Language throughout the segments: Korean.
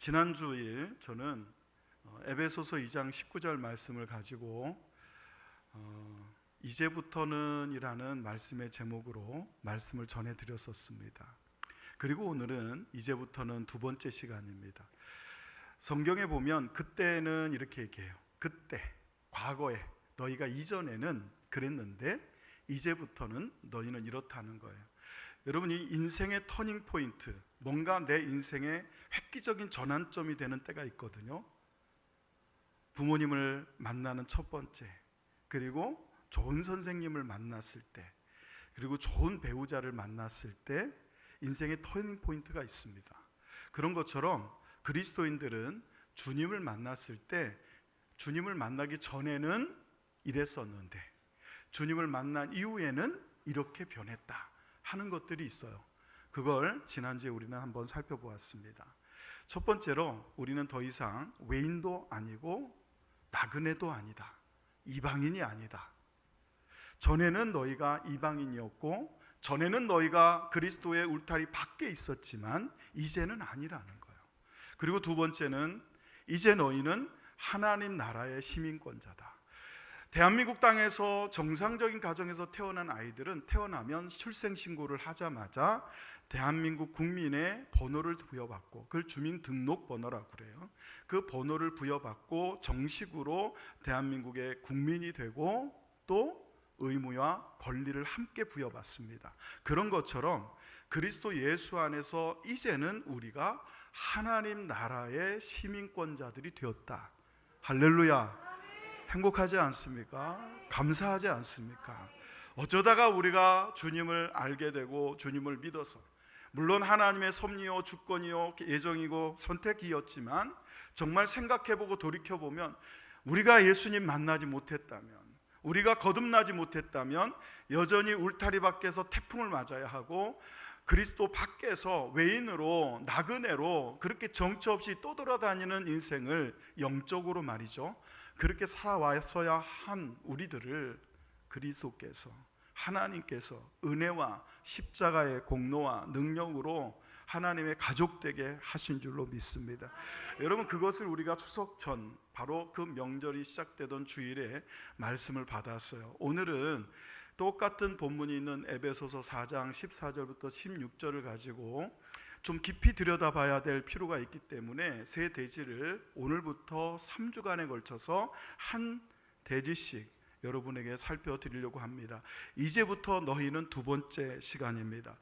지난주일 저는 에베소서 2장 19절 말씀을 가지고 이제부터는 이라는 말씀의 제목으로 말씀을 전해드렸었습니다. 그리고 오늘은 이제부터는 두 번째 시간입니다. 성경에 보면 그때는 이렇게 얘기해요. 그때, 과거에 너희가 이전에는 그랬는데 이제부터는 너희는 이렇다는 거예요. 여러분, 이 인생의 터닝 포인트, 뭔가 내 인생의 획기적인 전환점이 되는 때가 있거든요. 부모님을 만나는 첫 번째, 그리고 좋은 선생님을 만났을 때, 그리고 좋은 배우자를 만났을 때 인생의 터닝 포인트가 있습니다. 그런 것처럼 그리스도인들은 주님을 만났을 때, 주님을 만나기 전에는 이랬었는데 주님을 만난 이후에는 이렇게 변했다 하는 것들이 있어요. 그걸 지난주에 우리는 한번 살펴보았습니다. 첫 번째로 우리는 더 이상 외인도 아니고 나그네도 아니다, 이방인이 아니다. 전에는 너희가 이방인이었고 전에는 너희가 그리스도의 울타리 밖에 있었지만 이제는 아니라는 거예요. 그리고 두 번째는 이제 너희는 하나님 나라의 시민권자다. 대한민국 땅에서 정상적인 가정에서 태어난 아이들은 태어나면 출생신고를 하자마자 대한민국 국민의 번호를 부여받고, 그걸 주민등록번호라고 그래요. 그 번호를 부여받고 정식으로 대한민국의 국민이 되고 또 의무와 권리를 함께 부여받습니다. 그런 것처럼 그리스도 예수 안에서 이제는 우리가 하나님 나라의 시민권자들이 되었다. 할렐루야. 행복하지 않습니까? 감사하지 않습니까? 어쩌다가 우리가 주님을 알게 되고 주님을 믿어서, 물론 하나님의 섭리요 주권이요 예정이고 선택이었지만 정말 생각해보고 돌이켜보면 우리가 예수님 만나지 못했다면, 우리가 거듭나지 못했다면 여전히 울타리 밖에서 태풍을 맞아야 하고 그리스도 밖에서 외인으로 나그네로 그렇게 정처 없이 떠돌아다니는 인생을 영적으로 말이죠, 그렇게 살아왔어야 한 우리들을 그리스도께서, 하나님께서 은혜와 십자가의 공로와 능력으로 하나님의 가족 되게 하신 줄로 믿습니다. 여러분, 그것을 우리가 추석 전 바로 그 명절이 시작되던 주일에 말씀을 받았어요. 오늘은 똑같은 본문이 있는 에베소서 4장 14절부터 16절을 가지고 좀 깊이 들여다봐야 될 필요가 있기 때문에 세 대지를 오늘부터 3주간에 걸쳐서 한 대지씩 여러분에게 살펴드리려고 합니다. 이제부터 너희는 두 번째 시간입니다.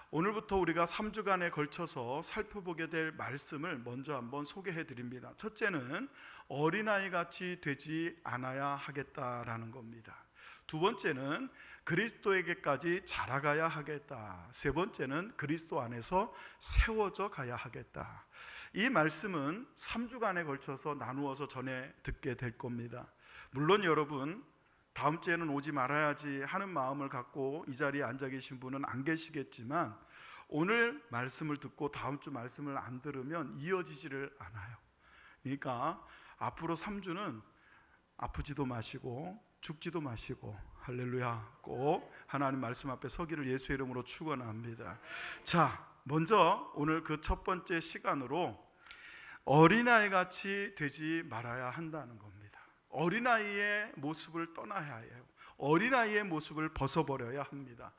오늘부터 우리가 3주간에 걸쳐서 살펴보게 될 말씀을 먼저 한번 소개해 드립니다. 첫째는 어린아이같이 되지 않아야 하겠다라는 겁니다. 두 번째는 그리스도에게까지 자라가야 하겠다. 세 번째는 그리스도 안에서 세워져 가야 하겠다. 이 말씀은 3주간에 걸쳐서 나누어서 전해 듣게 될 겁니다. 물론 여러분, 다음 주에는 오지 말아야지 하는 마음을 갖고 이 자리에 앉아 계신 분은 안 계시겠지만 오늘 말씀을 듣고 다음 주 말씀을 안 들으면 이어지지를 않아요. 그러니까 앞으로 3주는 아프지도 마시고 죽지도 마시고, 할렐루야, 꼭 하나님 말씀 앞에 서기를 예수의 이름으로 축원합니다. 자, 먼저 오늘 그 첫 번째 시간으로 어린아이같이 되지 말아야 한다는 겁니다. 어린아이의 모습을 떠나야 해요. 어린아이의 모습을 벗어버려야 합니다.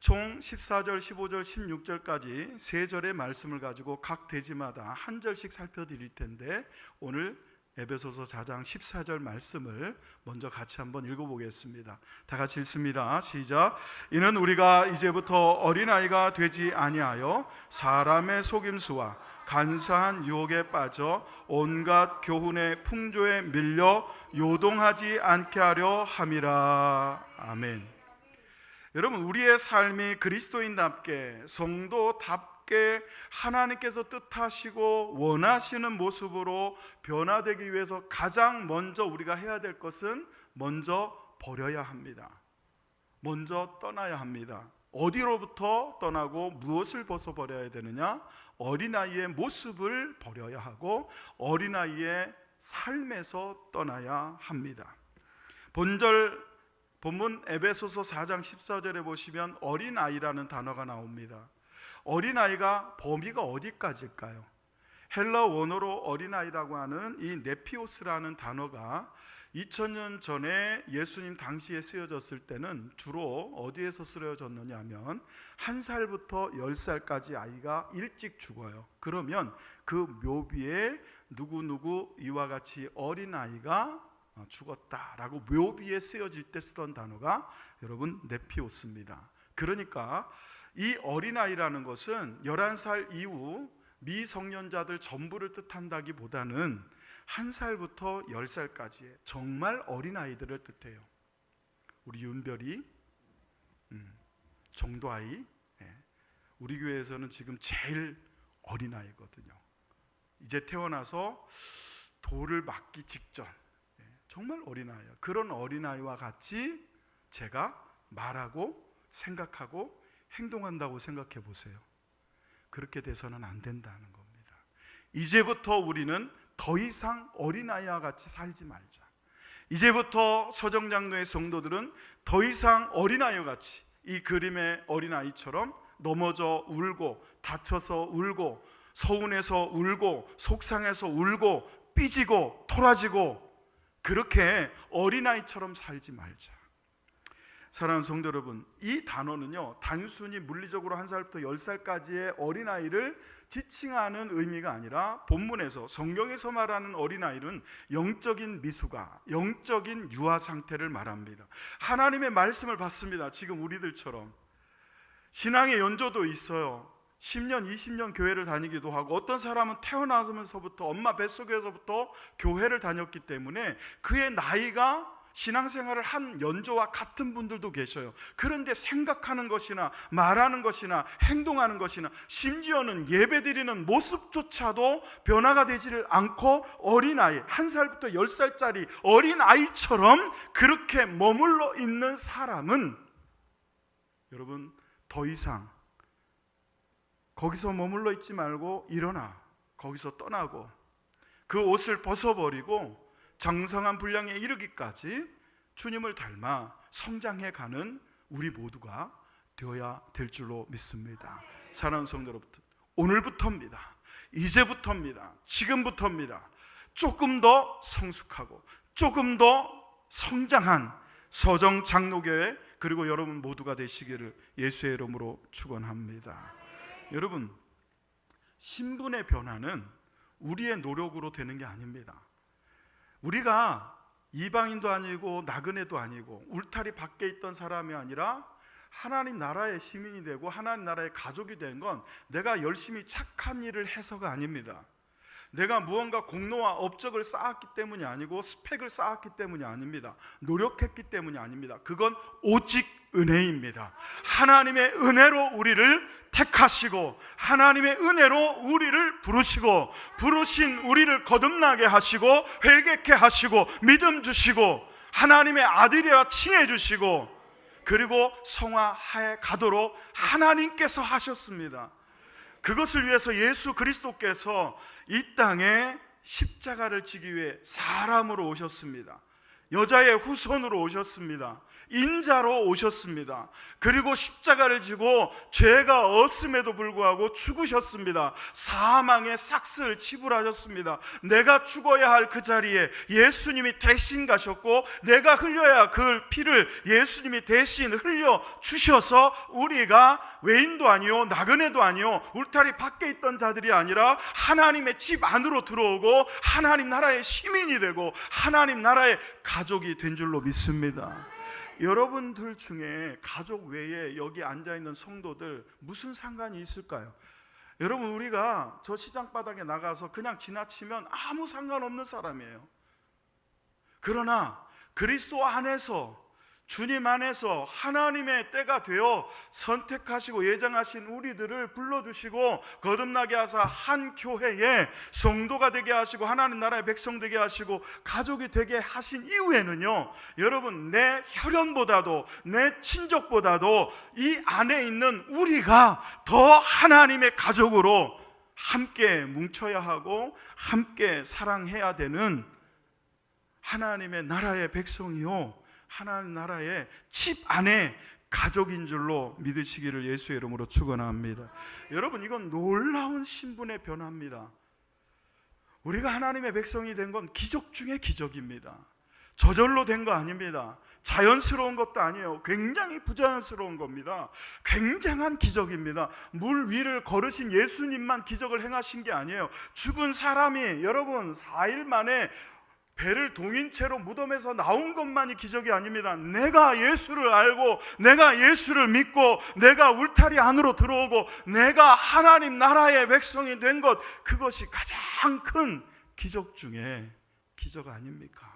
총 14절, 15절, 16절까지 세 절의 말씀을 가지고 각 대지마다 한 절씩 살펴드릴 텐데 오늘 에베소서 4장 14절 말씀을 먼저 같이 한번 읽어보겠습니다. 다 같이 읽습니다. 시작. 이는 우리가 이제부터 어린아이가 되지 아니하여 사람의 속임수와 간사한 유혹에 빠져 온갖 교훈의 풍조에 밀려 요동하지 않게 하려 함이라. 아멘. 여러분, 우리의 삶이 그리스도인답게 성도답게 하나님께서 뜻하시고 원하시는 모습으로 변화되기 위해서 가장 먼저 우리가 해야 될 것은 먼저 버려야 합니다. 먼저 떠나야 합니다. 어디로부터 떠나고 무엇을 벗어버려야 되느냐? 어린아이의 모습을 버려야 하고 어린아이의 삶에서 떠나야 합니다. 본문 에베소서 4장 14절에 보시면 어린아이라는 단어가 나옵니다. 어린아이가 범위가 어디까지일까요? 헬라 원어로 어린아이라고 하는 이 네피오스라는 단어가 2000년 전에 예수님 당시에 쓰여졌을 때는 주로 어디에서 쓰여졌느냐 하면 1살부터 10살까지 아이가 일찍 죽어요. 그러면 그 묘비에 누구누구 이와 같이 어린아이가 죽었다라고 묘비에 쓰여질 때 쓰던 단어가 여러분 네피오스입니다. 그러니까 이 어린아이라는 것은 11살 이후 미성년자들 전부를 뜻한다기보다는 1살부터 10살까지의 정말 어린아이들을 뜻해요. 우리 윤별이 정도아이, 우리 교회에서는 지금 제일 어린아이거든요. 이제 태어나서 돌을 맞기 직전, 정말 어린아이예요. 그런 어린아이와 같이 제가 말하고 생각하고 행동한다고 생각해 보세요. 그렇게 돼서는 안 된다는 겁니다. 이제부터 우리는 더 이상 어린아이와 같이 살지 말자. 이제부터 서정장로의 성도들은 더 이상 어린아이와 같이 이 그림의 어린아이처럼 넘어져 울고 다쳐서 울고 서운해서 울고 속상해서 울고 삐지고 토라지고 그렇게 어린아이처럼 살지 말자. 사랑하는 성도 여러분, 이 단어는요 단순히 물리적으로 1살부터 10살까지의 어린아이를 지칭하는 의미가 아니라 본문에서 성경에서 말하는 어린아이는 영적인 미숙아, 영적인 유아 상태를 말합니다. 하나님의 말씀을 받습니다. 지금 우리들처럼 신앙의 연조도 있어요. 10년, 20년 교회를 다니기도 하고 어떤 사람은 태어나면서부터 엄마 뱃속에서부터 교회를 다녔기 때문에 그의 나이가 신앙생활을 한 연조와 같은 분들도 계셔요. 그런데 생각하는 것이나 말하는 것이나 행동하는 것이나 심지어는 예배드리는 모습조차도 변화가 되지를 않고 어린아이, 1살부터 10살짜리 어린아이처럼 그렇게 머물러 있는 사람은 여러분 더 이상 거기서 머물러 있지 말고 일어나 거기서 떠나고 그 옷을 벗어버리고 장성한 분량에 이르기까지 주님을 닮아 성장해가는 우리 모두가 되어야 될 줄로 믿습니다. 사랑하는 성도 여러분, 오늘부터입니다. 이제부터입니다. 지금부터입니다. 조금 더 성숙하고 조금 더 성장한 서정장로교회 그리고 여러분 모두가 되시기를 예수의 이름으로 축원합니다. 여러분, 신분의 변화는 우리의 노력으로 되는 게 아닙니다. 우리가 이방인도 아니고 나그네도 아니고 울타리 밖에 있던 사람이 아니라 하나님 나라의 시민이 되고 하나님 나라의 가족이 된 건 내가 열심히 착한 일을 해서가 아닙니다. 내가 무언가 공로와 업적을 쌓았기 때문이 아니고 스펙을 쌓았기 때문이 아닙니다. 노력했기 때문이 아닙니다. 그건 오직 은혜입니다. 하나님의 은혜로 우리를 택하시고 하나님의 은혜로 우리를 부르시고 부르신 우리를 거듭나게 하시고 회개케 하시고 믿음 주시고 하나님의 아들이라 칭해 주시고 그리고 성화해 가도록 하나님께서 하셨습니다. 그것을 위해서 예수 그리스도께서 이 땅에 십자가를 지기 위해 사람으로 오셨습니다. 여자의 후손으로 오셨습니다. 인자로 오셨습니다. 그리고 십자가를 지고 죄가 없음에도 불구하고 죽으셨습니다. 사망의 삭스를 지불하셨습니다. 내가 죽어야 할 그 자리에 예수님이 대신 가셨고 내가 흘려야 할 그 피를 예수님이 대신 흘려 주셔서 우리가 외인도 아니요 나그네도 아니요 울타리 밖에 있던 자들이 아니라 하나님의 집 안으로 들어오고 하나님 나라의 시민이 되고 하나님 나라의 가족이 된 줄로 믿습니다. 여러분들 중에 가족 외에 여기 앉아있는 성도들 무슨 상관이 있을까요? 여러분, 우리가 저 시장바닥에 나가서 그냥 지나치면 아무 상관없는 사람이에요. 그러나 그리스도 안에서 주님 안에서 하나님의 때가 되어 선택하시고 예정하신 우리들을 불러주시고 거듭나게 하사 한 교회에 성도가 되게 하시고 하나님 나라의 백성 되게 하시고 가족이 되게 하신 이후에는요, 여러분, 내 혈연보다도 내 친족보다도 이 안에 있는 우리가 더 하나님의 가족으로 함께 뭉쳐야 하고 함께 사랑해야 되는 하나님의 나라의 백성이요 하나님 나라의 집 안에 가족인 줄로 믿으시기를 예수의 이름으로 축원합니다. 여러분, 이건 놀라운 신분의 변화입니다. 우리가 하나님의 백성이 된 건 기적 중에 기적입니다. 저절로 된 거 아닙니다. 자연스러운 것도 아니에요. 굉장히 부자연스러운 겁니다. 굉장한 기적입니다. 물 위를 걸으신 예수님만 기적을 행하신 게 아니에요. 죽은 사람이 여러분 4일 만에 배를 동인 채로 무덤에서 나온 것만이 기적이 아닙니다. 내가 예수를 알고 내가 예수를 믿고 내가 울타리 안으로 들어오고 내가 하나님 나라의 백성이 된 것, 그것이 가장 큰 기적 중에 기적 아닙니까?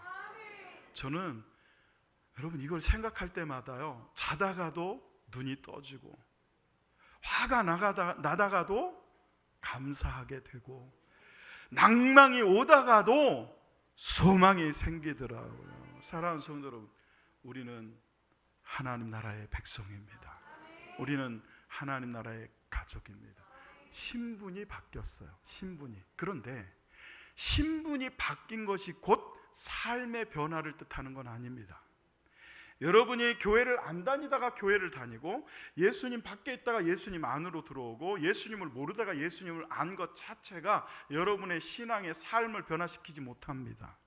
저는 여러분 이걸 생각할 때마다요, 자다가도 눈이 떠지고 화가 나다가도 감사하게 되고 낭망이 오다가도 소망이 생기더라고요. 사랑하는 성도 여러분, 우리는 하나님 나라의 백성입니다. 우리는 하나님 나라의 가족입니다. 신분이 바뀌었어요. 신분이. 그런데 신분이 바뀐 것이 곧 삶의 변화를 뜻하는 건 아닙니다. 여러분이 교회를 안 다니다가 교회를 다니고 예수님 밖에 있다가 예수님 안으로 들어오고 예수님을 모르다가 예수님을 안 것 자체가 여러분의 신앙의 삶을 변화시키지 못합니다.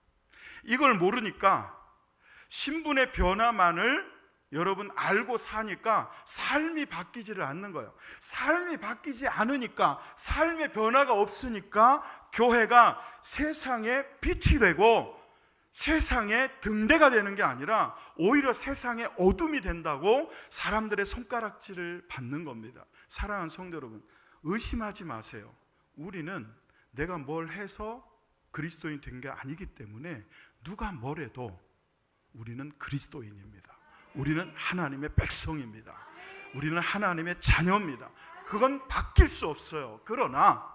이걸 모르니까 신분의 변화만을 여러분 알고 사니까 삶이 바뀌지를 않는 거예요. 삶이 바뀌지 않으니까, 삶의 변화가 없으니까 교회가 세상의 빛이 되고 세상의 등대가 되는 게 아니라 오히려 세상의 어둠이 된다고 사람들의 손가락질을 받는 겁니다. 사랑하는 성도 여러분, 의심하지 마세요. 우리는 내가 뭘 해서 그리스도인 된 게 아니기 때문에 누가 뭘 해도 우리는 그리스도인입니다. 우리는 하나님의 백성입니다. 우리는 하나님의 자녀입니다. 그건 바뀔 수 없어요. 그러나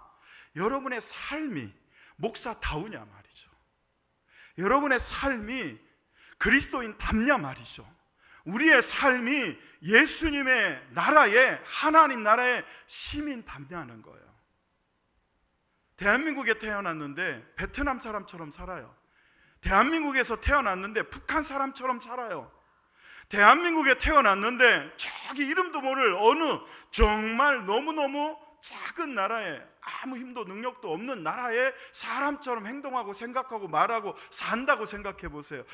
여러분의 삶이 목사다우냐 말이죠. 여러분의 삶이 그리스도인답냐 말이죠. 우리의 삶이 예수님의 나라의, 하나님 나라의 시민답냐는 거예요. 대한민국에 태어났는데 베트남 사람처럼 살아요. 대한민국에서 태어났는데 북한 사람처럼 살아요. 대한민국에 태어났는데 저기 이름도 모를 어느 정말 너무너무 작은 나라에, 아무 힘도 능력도 없는 나라에 사람처럼 행동하고 생각하고 말하고 산다고 생각해 보세요.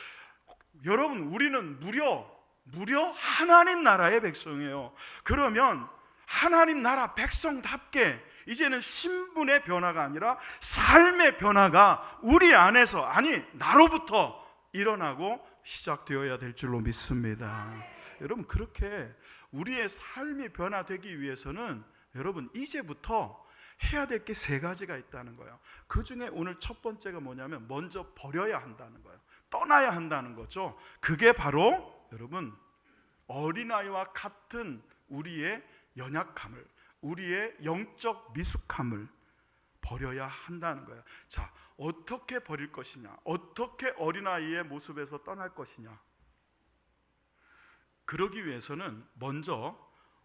여러분, 우리는 무려 하나님 나라의 백성이에요. 그러면 하나님 나라 백성답게 이제는 신분의 변화가 아니라 삶의 변화가 우리 안에서, 아니 나로부터 일어나고 시작되어야 될 줄로 믿습니다. 여러분, 그렇게 우리의 삶이 변화되기 위해서는 여러분 이제부터 해야 될 게 3가지가 있다는 거예요. 그 중에 오늘 첫 번째가 뭐냐면 먼저 버려야 한다는 거예요. 떠나야 한다는 거죠. 그게 바로 여러분 어린아이와 같은 우리의 연약함을, 우리의 영적 미숙함을 버려야 한다는 거예요. 자, 어떻게 버릴 것이냐, 어떻게 어린아이의 모습에서 떠날 것이냐. 그러기 위해서는 먼저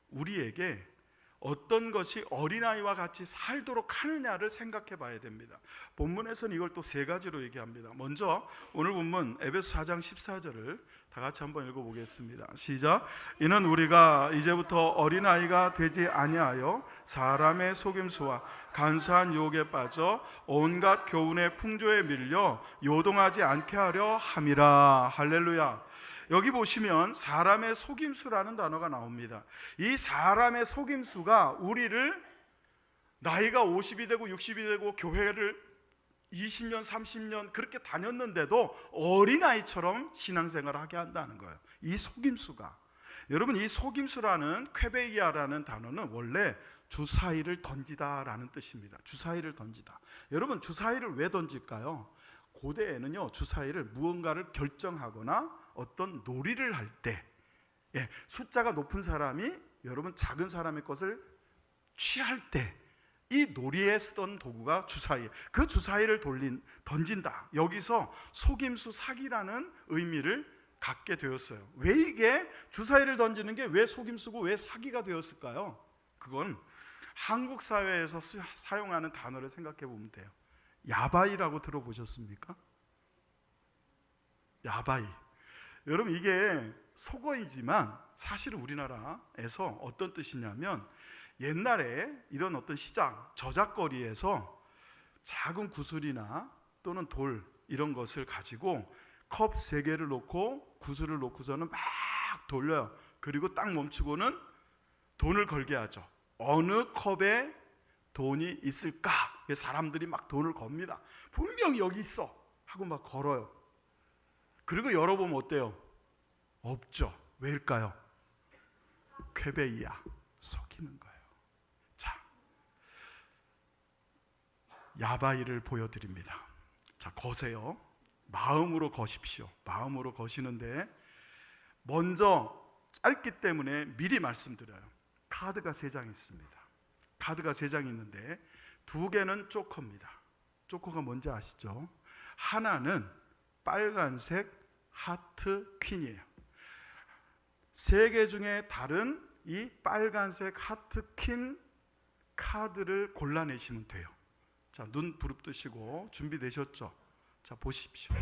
우리에게 어떤 것이 어린아이와 같이 살도록 하느냐를 생각해 봐야 됩니다. 본문에서는 이걸 또 3가지로 얘기합니다. 먼저 오늘 본문 에베소 4장 14절을 다 같이 한번 읽어보겠습니다. 시작. 이는 우리가 이제부터 어린아이가 되지 아니하여 사람의 속임수와 간사한 유혹에 빠져 온갖 교훈의 풍조에 밀려 요동하지 않게 하려 함이라. 할렐루야. 여기 보시면 사람의 속임수라는 단어가 나옵니다. 이 사람의 속임수가 우리를 나이가 50이 되고 60이 되고 교회를 20년 30년 그렇게 다녔는데도 어린아이처럼 신앙생활을 하게 한다는 거예요. 이 속임수가. 여러분, 이 속임수라는 쾌베이아라는 단어는 원래 주사위를 던지다라는 뜻입니다. 주사위를 던지다. 여러분, 주사위를 왜 던질까요? 고대에는요, 주사위를 무언가를 결정하거나 어떤 놀이를 할 때, 숫자가 높은 사람이 여러분 작은 사람의 것을 취할 때 이 놀이에 쓰던 도구가 주사위. 그 주사위를 던진다. 여기서 속임수, 사기라는 의미를 갖게 되었어요. 왜 이게 주사위를 던지는 게 왜 속임수고 왜 사기가 되었을까요? 그건 한국 사회에서 사용하는 단어를 생각해 보면 돼요. 야바이라고 들어보셨습니까? 야바이. 여러분, 이게 속어이지만 사실은 우리나라에서 어떤 뜻이냐면 옛날에 이런 어떤 시장, 저작거리에서 작은 구슬이나 또는 돌 이런 것을 가지고 컵 3개를 놓고 구슬을 놓고서는 막 돌려요. 그리고 딱 멈추고는 돈을 걸게 하죠. 어느 컵에 돈이 있을까? 사람들이 막 돈을 겁니다. 분명히 여기 있어 하고 막 걸어요. 그리고 열어보면 어때요? 없죠. 왜일까요? 쾌배이야, 속이는 거예요. 자, 야바이를 보여드립니다. 자, 거세요. 마음으로 거십시오. 마음으로 거시는데 먼저 짧기 때문에 미리 말씀드려요. 카드가 3장 있습니다. 카드가 3장 있는데 2개는 조커입니다. 조커가 뭔지 아시죠? 하나는 빨간색 하트 퀸이에요. 3개 중에 다른 이 빨간색 하트 퀸 카드를 골라내시면 돼요. 자, 눈 부릅뜨시고 준비되셨죠? 자, 보십시오.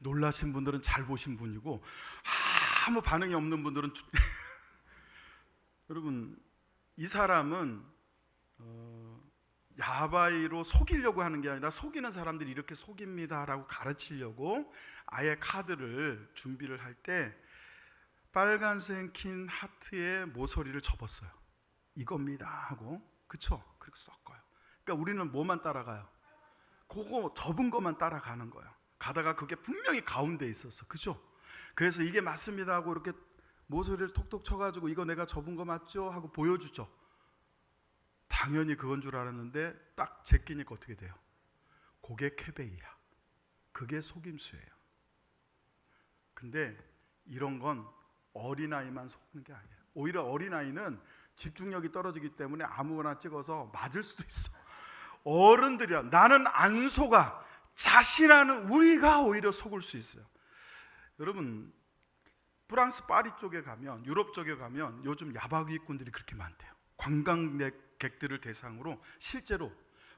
놀라신 분들은 잘 보신 분이고 아무 반응이 없는 분들은 여러분, 이 사람은 야바이로 속이려고 하는 게 아니라 속이는 사람들이 이렇게 속입니다라고 가르치려고 아예 카드를 준비를 할 때 빨간색 킨 하트에 모서리를 접었어요. 이겁니다 하고, 그쵸? 그렇게 섞어요. 그러니까 우리는 뭐만 따라가요? 그거 접은 것만 따라가는 거예요. 가다가 그게 분명히 가운데 있었어, 그죠? 그래서 이게 맞습니다 하고 이렇게 모서리를 톡톡 쳐가지고 이거 내가 접은 거 맞죠? 하고 보여주죠. 당연히 그건 줄 알았는데 딱 제끼니까 어떻게 돼요? 그게 쾌배이야. 그게 속임수예요. 근데 이런 건 어린아이만 속는 게 아니에요. 오히려 어린아이는 집중력이 떨어지기 때문에 아무거나 찍어서 맞을 수도 있어. 어른들이야, 나는 안 속아, 자신하는 우리가 오히려 속을 수 있어요. 여러분, 프랑스 파리 쪽에 가면, 유럽 쪽에 가면 요즘 야바위꾼들이 그렇게 많대요. 관광객들을 대상으로 실제로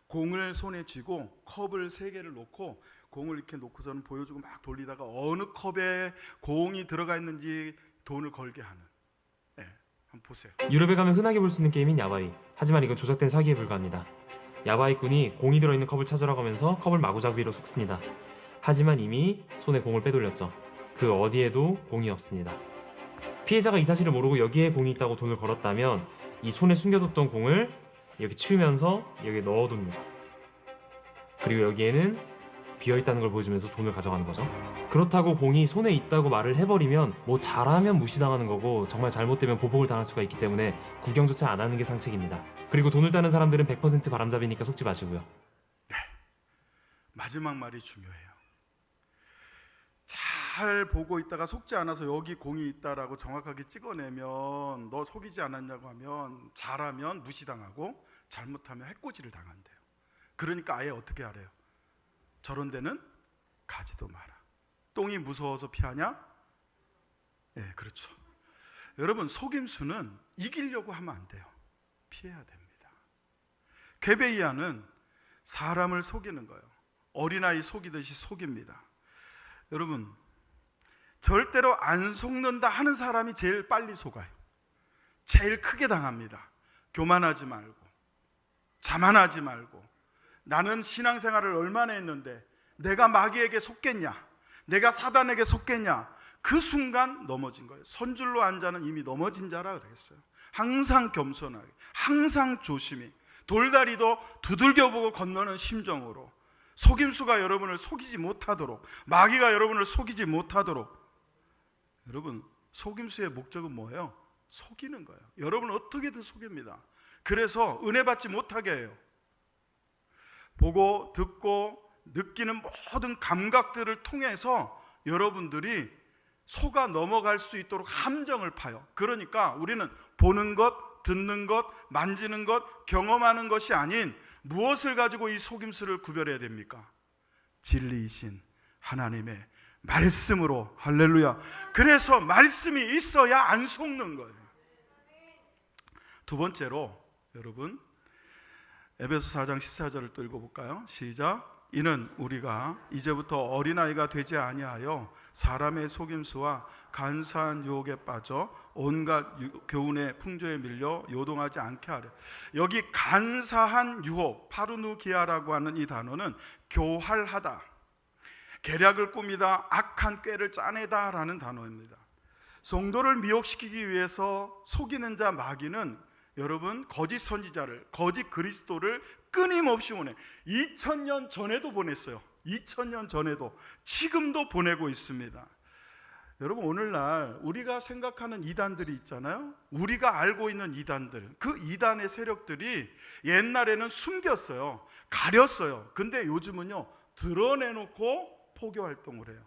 공을 손에 쥐고 컵을 3개를 놓고 공을 이렇게 놓고서는 보여주고 막 돌리다가 어느 컵에 공이 들어가 있는지 돈을 걸게 하는. 네, 한번 보세요. 유럽에 가면 흔하게 볼 수 있는 게임인 야바이. 하지만 이건 조작된 사기에 불과합니다. 야바이꾼이 공이 들어있는 컵을 찾으러 가면서 컵을 마구잡이로 섞습니다. 하지만 이미 손에 공을 빼돌렸죠. 그 어디에도 공이 없습니다. 피해자가 이 사실을 모르고 여기에 공이 있다고 돈을 걸었다면 이 손에 숨겨뒀던 공을 이렇게 치우면서 여기에 넣어둡니다. 그리고 여기에는 비어있다는 걸 보여주면서 돈을 가져가는 거죠. 그렇다고 공이 손에 있다고 말을 해버리면 뭐 잘하면 무시당하는 거고 정말 잘못되면 보복을 당할 수가 있기 때문에 구경조차 안 하는 게 상책입니다. 그리고 돈을 따는 사람들은 100% 바람잡이니까 속지 마시고요. 네, 마지막 말이 중요해요. 잘 보고 있다가 속지 않아서 여기 공이 있다라고 정확하게 찍어내면 너 속이지 않았냐고 하면 잘하면 무시당하고 잘못하면 해코지를 당한대요. 그러니까 아예 어떻게 하래요? 저런 데는 가지도 마라. 똥이 무서워서 피하냐? 네, 그렇죠. 여러분, 속임수는 이기려고 하면 안 돼요. 피해야 됩니다. 쾌배이야는 사람을 속이는 거예요. 어린아이 속이듯이 속입니다. 여러분, 절대로 안 속는다 하는 사람이 제일 빨리 속아요. 제일 크게 당합니다. 교만하지 말고, 자만하지 말고, 나는 신앙생활을 얼마나 했는데 내가 마귀에게 속겠냐, 내가 사단에게 속겠냐, 그 순간 넘어진 거예요. 선줄로 한 자는 이미 넘어진 자라 그랬어요. 항상 겸손하게, 항상 조심히, 돌다리도 두들겨보고 건너는 심정으로, 속임수가 여러분을 속이지 못하도록, 마귀가 여러분을 속이지 못하도록. 여러분, 속임수의 목적은 뭐예요? 속이는 거예요. 여러분을 어떻게든 속입니다. 그래서 은혜 받지 못하게 해요. 보고 듣고 느끼는 모든 감각들을 통해서 여러분들이 속아 넘어갈 수 있도록 함정을 파요. 그러니까 우리는 보는 것, 듣는 것, 만지는 것, 경험하는 것이 아닌 무엇을 가지고 이 속임수를 구별해야 됩니까? 진리이신 하나님의 말씀으로. 할렐루야. 그래서 말씀이 있어야 안 속는 거예요. 두 번째로 여러분 에베소 4장 14절을 또 읽어볼까요? 시작. 이는 우리가 이제부터 어린아이가 되지 아니하여 사람의 속임수와 간사한 유혹에 빠져 온갖 교훈의 풍조에 밀려 요동하지 않게 하려. 여기 간사한 유혹, 파르누기아라고 하는 이 단어는 교활하다, 계략을 꾸미다, 악한 꾀를 짜내다 라는 단어입니다. 성도를 미혹시키기 위해서 속이는 자 마귀는 여러분 거짓 선지자를, 거짓 그리스도를 끊임없이 보내. 2000년 전에도 보냈어요. 2000년 전에도, 지금도 보내고 있습니다. 여러분 오늘날 우리가 생각하는 이단들이 있잖아요. 우리가 알고 있는 이단들, 그 이단의 세력들이 옛날에는 숨겼어요, 가렸어요. 근데 요즘은요 드러내놓고 포교 활동을 해요.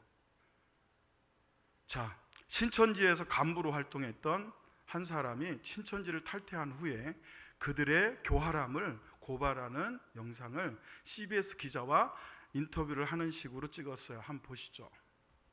자, 신천지에서 간부로 활동했던 한 사람이 신천지를 탈퇴한 후에 그들의 교활함을 고발하는 영상을 CBS 기자와 인터뷰를 하는 식으로 찍었어요. 한번 보시죠.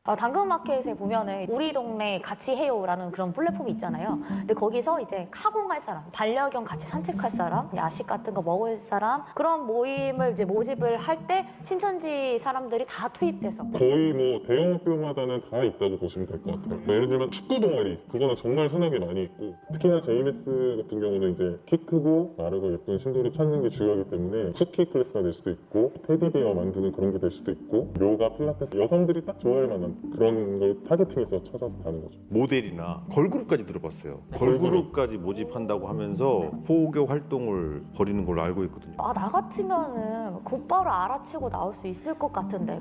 당근마켓에 보면은 우리 동네 같이 해요라는 그런 플랫폼이 있잖아요. 근데 거기서 이제 카공할 사람, 반려견 같이 산책할 사람, 야식 같은 거 먹을 사람, 그런 모임을 이제 모집을 할 때 신천지 사람들이 다 투입돼서 거의 뭐 대형 학교마다는 다 있다고 보시면 될 것 같아요. 뭐 예를 들면 축구 동아리, 그거는 정말 흔하게 많이 있고, 특히나 JMS 같은 경우는 이제 키 크고 마르고 예쁜 신도를 찾는 게 중요하기 때문에 쿠키 클래스가 될 수도 있고, 테디베어 만드는 그런 게 될 수도 있고, 요가, 필라테스, 여성들이 딱 좋아할 만한 그런 걸 타겟팅해서 찾아서 가는 거죠. 모델이나 걸그룹까지 들어봤어요. 걸그룹까지 모집한다고 하면서 포교 활동을 벌이는 걸로 알고 있거든요. 나 같으면은 곧바로 알아채고 나올 수 있을 것 같은데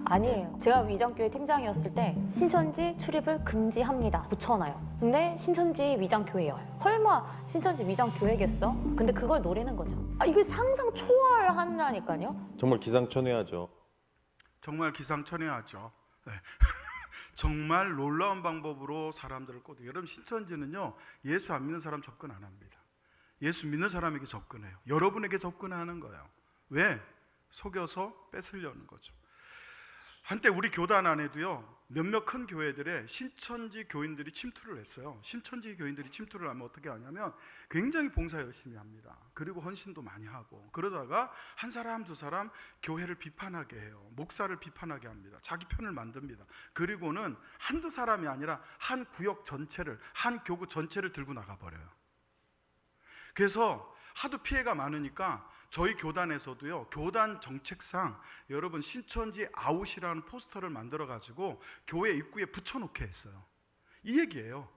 아니에요. 제가 위장교회 팀장이었을 때 신천지 출입을 금지합니다 붙여놔요. 근데 신천지 위장교회예요. 설마 신천지 위장교회겠어? 근데 그걸 노리는 거죠. 이게 상상 초월한다니까요. 정말 기상천외하죠. 정말 기상천외하죠. 네. 정말 놀라운 방법으로 사람들을 꼬드. 여러분 신천지는요 예수 안 믿는 사람 접근 안 합니다. 예수 믿는 사람에게 접근해요. 여러분에게 접근하는 거예요. 왜? 속여서 뺏으려는 거죠. 한때 우리 교단 안에도요 몇몇 큰 교회들에 신천지 교인들이 침투를 했어요. 신천지 교인들이 침투를 하면 어떻게 하냐면 굉장히 봉사 열심히 합니다. 그리고 헌신도 많이 하고, 그러다가 한 사람 두 사람 교회를 비판하게 해요. 목사를 비판하게 합니다. 자기 편을 만듭니다. 그리고는 한두 사람이 아니라 한 구역 전체를, 한 교구 전체를 들고 나가버려요. 그래서 하도 피해가 많으니까 저희 교단에서도요 교단 정책상 여러분 신천지 아웃이라는 포스터를 만들어 가지고 교회 입구에 붙여놓게 했어요. 이 얘기예요.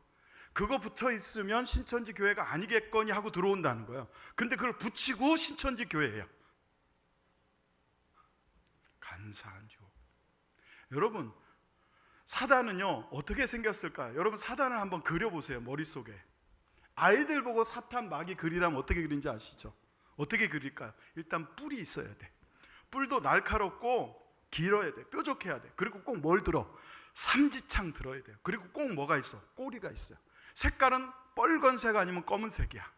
그거 붙어 있으면 신천지 교회가 아니겠거니 하고 들어온다는 거예요. 근데 그걸 붙이고 신천지 교회예요. 간사한 유혹. 여러분 사단은요 어떻게 생겼을까요? 여러분 사단을 한번 그려보세요. 머릿속에 아이들 보고 사탄 마귀 그리라면 어떻게 그린지 아시죠? 어떻게 그릴까요? 일단 뿔이 있어야 돼. 뿔도 날카롭고 길어야 돼. 뾰족해야 돼. 그리고 꼭 뭘 들어? 삼지창 들어야 돼요. 그리고 꼭 뭐가 있어? 꼬리가 있어요. 색깔은 빨간색 아니면 검은색이야.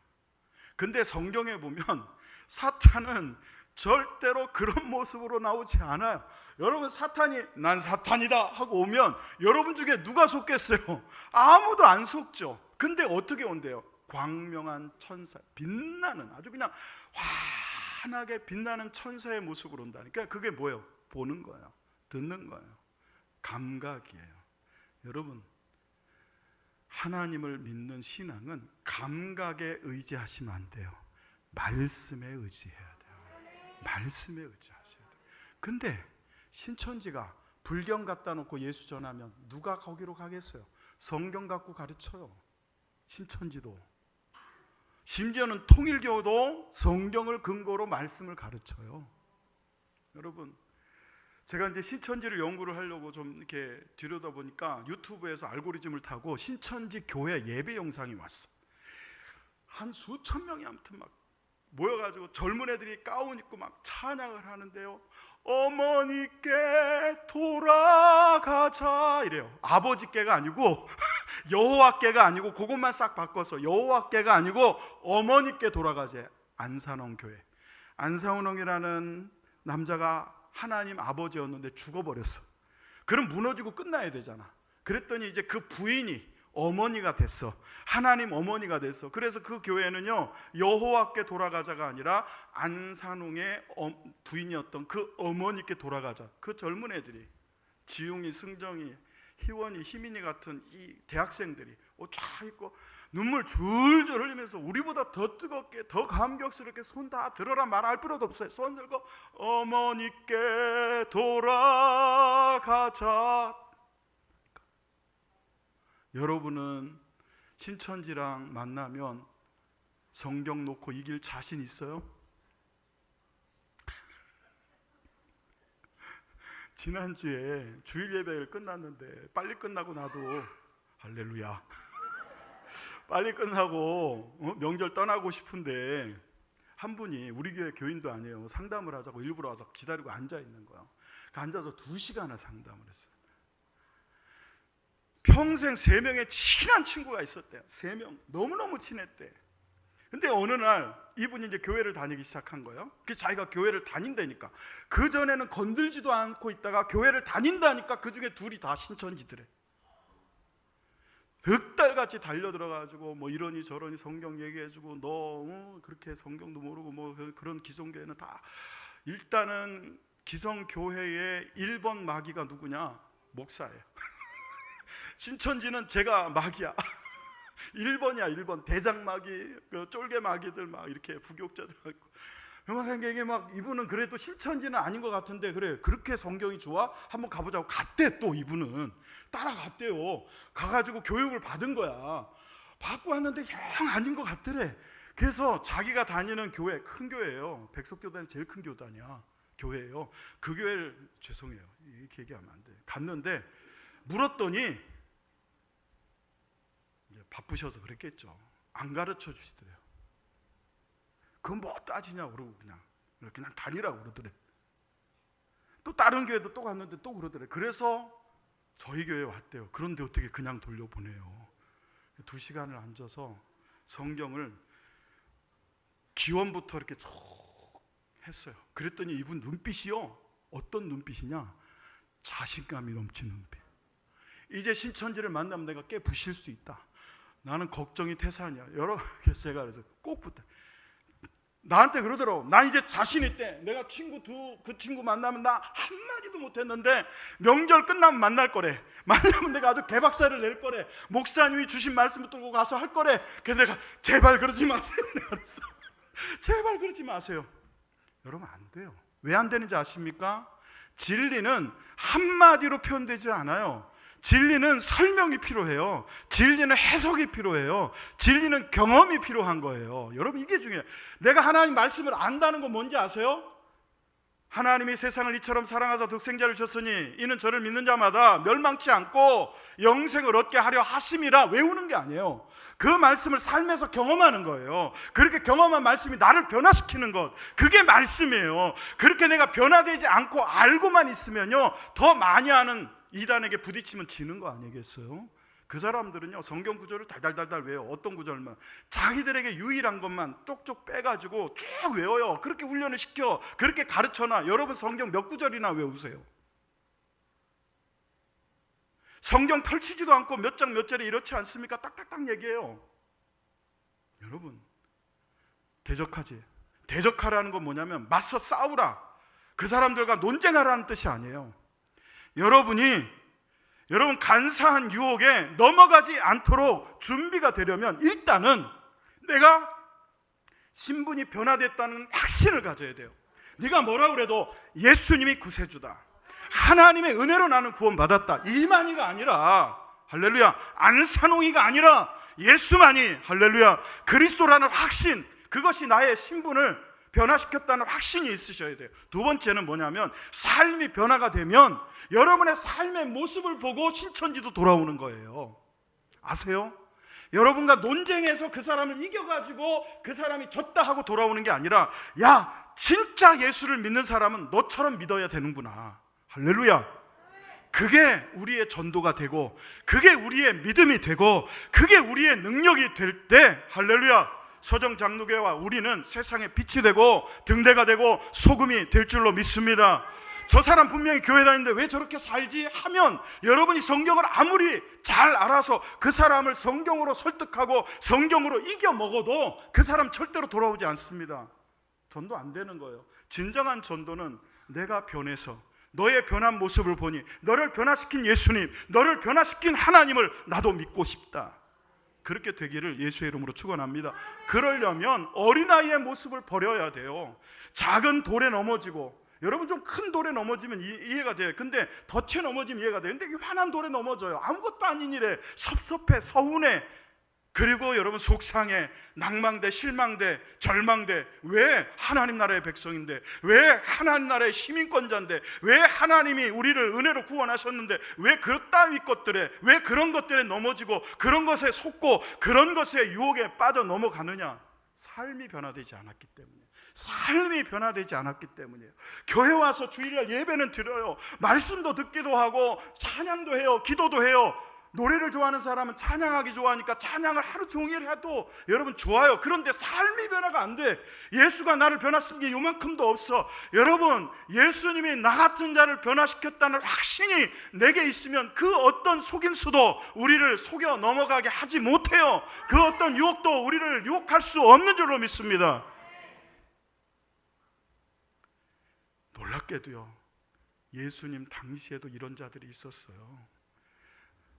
근데 성경에 보면 사탄은 절대로 그런 모습으로 나오지 않아요. 여러분 사탄이 난 사탄이다 하고 오면 여러분 중에 누가 속겠어요? 아무도 안 속죠. 근데 어떻게 온대요? 광명한 천사, 빛나는, 아주 그냥 환하게 빛나는 천사의 모습으로 온다니까. 그게 뭐예요? 보는 거예요. 듣는 거예요. 감각이에요. 여러분 하나님을 믿는 신앙은 감각에 의지하시면 안 돼요. 말씀에 의지해야 돼요. 말씀에 의지하셔야 돼요. 근데 신천지가 불경 갖다 놓고 예수 전하면 누가 거기로 가겠어요? 성경 갖고 가르쳐요. 신천지도. 심지어는 통일교도 성경을 근거로 말씀을 가르쳐요. 여러분 제가 이제 신천지를 연구를 하려고 좀 이렇게 들여다보니까 유튜브에서 알고리즘을 타고 신천지 교회 예배 영상이 왔어. 한 수천 명이 아무튼 막 모여가지고 젊은 애들이 가운 입고 막 찬양을 하는데요. 어머니께 돌아가자 이래요. 아버지께가 아니고 여호와께가 아니고, 그것만 싹 바꿔서 여호와께가 아니고 어머니께 돌아가자. 안산홍 교회. 안산홍이라는 남자가 하나님 아버지였는데 죽어버렸어. 그럼 무너지고 끝나야 되잖아. 그랬더니 이제 그 부인이 어머니가 됐어. 하나님 어머니가 됐어. 그래서 그 교회는요, 여호와께 돌아가자가 아니라 안산홍의 부인이었던 그 어머니께 돌아가자. 그 젊은 애들이, 지웅이, 승정이, 희원이, 희민이 같은 이 대학생들이 옷 쫙 입고 눈물 줄줄 흘리면서 우리보다 더 뜨겁게, 더 감격스럽게 손 다 들어라 말할 필요도 없어요. 손 들고 어머니께 돌아가자. 여러분은 신천지랑 만나면 성경 놓고 이길 자신 있어요? 지난주에 주일 예배를 끝났는데 빨리 끝나고 나도 할렐루야 빨리 끝나고 명절 떠나고 싶은데 한 분이, 우리 교회 교인도 아니에요, 상담을 하자고 일부러 와서 기다리고 앉아 있는 거예요. 앉아서 2시간을 상담을 했어요. 평생 3명의 친한 친구가 있었대요. 3명 너무너무 친했대. 근데 어느 날 이분이 이제 교회를 다니기 시작한 거예요. 그래서 자기가 교회를 다닌다니까. 그 전에는 건들지도 않고 있다가 교회를 다닌다니까 그 중에 둘이 다 신천지더래. 득달같이 달려들어가지고 뭐 이러니 저러니 성경 얘기해주고, 너 그렇게 성경도 모르고 뭐 그런 기성교회는 다, 일단은 기성교회의 1번 마귀가 누구냐? 목사예요. 신천지는 제가 마귀야. 1번이야 1번. 대장마귀, 그 쫄개마귀들 막 이렇게 부교육자들 있고. 생각에 막 이분은 그래도 신천지는 아닌 것 같은데, 그래 그렇게 성경이 좋아? 한번 가보자고 갔대. 또 이분은 따라갔대요. 가가지고 교육을 받은 거야. 받고 왔는데 영 아닌 것 같더래. 그래서 자기가 다니는 교회, 큰 교회예요. 백석교단이 제일 큰 교단이야. 교회예요. 그 교회를, 죄송해요 이렇게 얘기하면 안 돼. 갔는데 물었더니 바쁘셔서 그랬겠죠. 안 가르쳐 주시더래요. 그건 뭐 따지냐고 그러고 그냥 다니라고 그러더래. 또 다른 교회도 또 갔는데 또 그러더래. 그래서 저희 교회에 왔대요. 그런데 어떻게 그냥 돌려보내요. 2시간을 앉아서 성경을 기원부터 이렇게 쭉 했어요. 그랬더니 이분 눈빛이요, 어떤 눈빛이냐? 자신감이 넘치는 눈빛. 이제 신천지를 만나면 내가 꽤 부실 수 있다. 나는 걱정이 태산이야. 여러 제가 그래서 꼭 붙어. 나한테 그러더라고. 난 이제 자신 있대. 내가 그 친구 만나면 나 한마디도 못했는데 명절 끝나면 만날 거래. 만나면 내가 아주 개박살을 낼 거래. 목사님이 주신 말씀을 들고 가서 할 거래. 그래서 내가 제발 그러지 마세요. 내가 그랬어. 제발 그러지 마세요. 여러분 안 돼요. 왜 안 되는지 아십니까? 진리는 한마디로 표현되지 않아요. 진리는 설명이 필요해요. 진리는 해석이 필요해요. 진리는 경험이 필요한 거예요. 여러분 이게 중요해요. 내가 하나님 말씀을 안다는 건 뭔지 아세요? 하나님이 세상을 이처럼 사랑하사 독생자를 주셨으니 이는 저를 믿는 자마다 멸망치 않고 영생을 얻게 하려 하심이라 외우는 게 아니에요. 그 말씀을 삶에서 경험하는 거예요. 그렇게 경험한 말씀이 나를 변화시키는 것, 그게 말씀이에요. 그렇게 내가 변화되지 않고 알고만 있으면요, 더 많이 아는 이단에게 부딪히면 지는 거 아니겠어요? 그 사람들은요, 성경 구절을 달달달달 외워. 어떤 구절만, 자기들에게 유일한 것만 쪽쪽 빼가지고 쭉 외워요. 그렇게 훈련을 시켜, 그렇게 가르쳐놔. 여러분 성경 몇 구절이나 외우세요? 성경 펼치지도 않고 몇 장 몇 절에 이렇지 않습니까? 딱딱딱 얘기해요. 여러분 대적하지. 대적하라는 건 뭐냐면 맞서 싸우라, 그 사람들과 논쟁하라는 뜻이 아니에요. 여러분 간사한 유혹에 넘어가지 않도록 준비가 되려면 일단은 내가 신분이 변화됐다는 확신을 가져야 돼요. 네가 뭐라 그래도 예수님이 구세주다, 하나님의 은혜로 나는 구원받았다, 이만희가 아니라, 할렐루야, 안산홍이가 아니라 예수만이, 할렐루야, 그리스도라는 확신, 그것이 나의 신분을 변화시켰다는 확신이 있으셔야 돼요. 두 번째는 뭐냐면 삶이 변화가 되면 여러분의 삶의 모습을 보고 신천지도 돌아오는 거예요. 아세요? 여러분과 논쟁해서 그 사람을 이겨가지고 그 사람이 졌다 하고 돌아오는 게 아니라, 야, 진짜 예수를 믿는 사람은 너처럼 믿어야 되는구나, 할렐루야. 그게 우리의 전도가 되고, 그게 우리의 믿음이 되고, 그게 우리의 능력이 될 때, 할렐루야, 서정 장로교회와 우리는 세상의 빛이 되고 등대가 되고 소금이 될 줄로 믿습니다. 저 사람 분명히 교회 다니는데 왜 저렇게 살지? 하면 여러분이 성경을 아무리 잘 알아서 그 사람을 성경으로 설득하고 성경으로 이겨 먹어도 그 사람 절대로 돌아오지 않습니다. 전도 안 되는 거예요. 진정한 전도는 내가 변해서 너의 변한 모습을 보니 너를 변화시킨 예수님, 너를 변화시킨 하나님을 나도 믿고 싶다. 그렇게 되기를 예수의 이름으로 축원합니다. 그러려면 어린아이의 모습을 버려야 돼요. 작은 돌에 넘어지고, 여러분 좀 큰 돌에 넘어지면 이해가 돼요. 근데 덫에 넘어지면 이해가 돼요. 근데 요만한 돌에 넘어져요. 아무것도 아닌 일에 섭섭해, 서운해, 그리고 여러분 속상해, 낭망돼, 실망돼, 절망돼. 왜? 하나님 나라의 백성인데, 왜 하나님 나라의 시민권자인데, 왜 하나님이 우리를 은혜로 구원하셨는데 왜 그따위 것들에, 왜 그런 것들에 넘어지고 그런 것에 속고 그런 것에 유혹에 빠져 넘어가느냐? 삶이 변화되지 않았기 때문에, 삶이 변화되지 않았기 때문이에요. 교회 와서 주일날 예배는 드려요. 말씀도 듣기도 하고 찬양도 해요. 기도도 해요. 노래를 좋아하는 사람은 찬양하기 좋아하니까 찬양을 하루 종일 해도 여러분 좋아요. 그런데 삶이 변화가 안 돼. 예수가 나를 변화시킨 게 요만큼도 없어. 여러분, 예수님이 나 같은 자를 변화시켰다는 확신이 내게 있으면 그 어떤 속임수도 우리를 속여 넘어가게 하지 못해요. 그 어떤 유혹도 우리를 유혹할 수 없는 줄로 믿습니다. 놀랍게도요, 예수님 당시에도 이런 자들이 있었어요.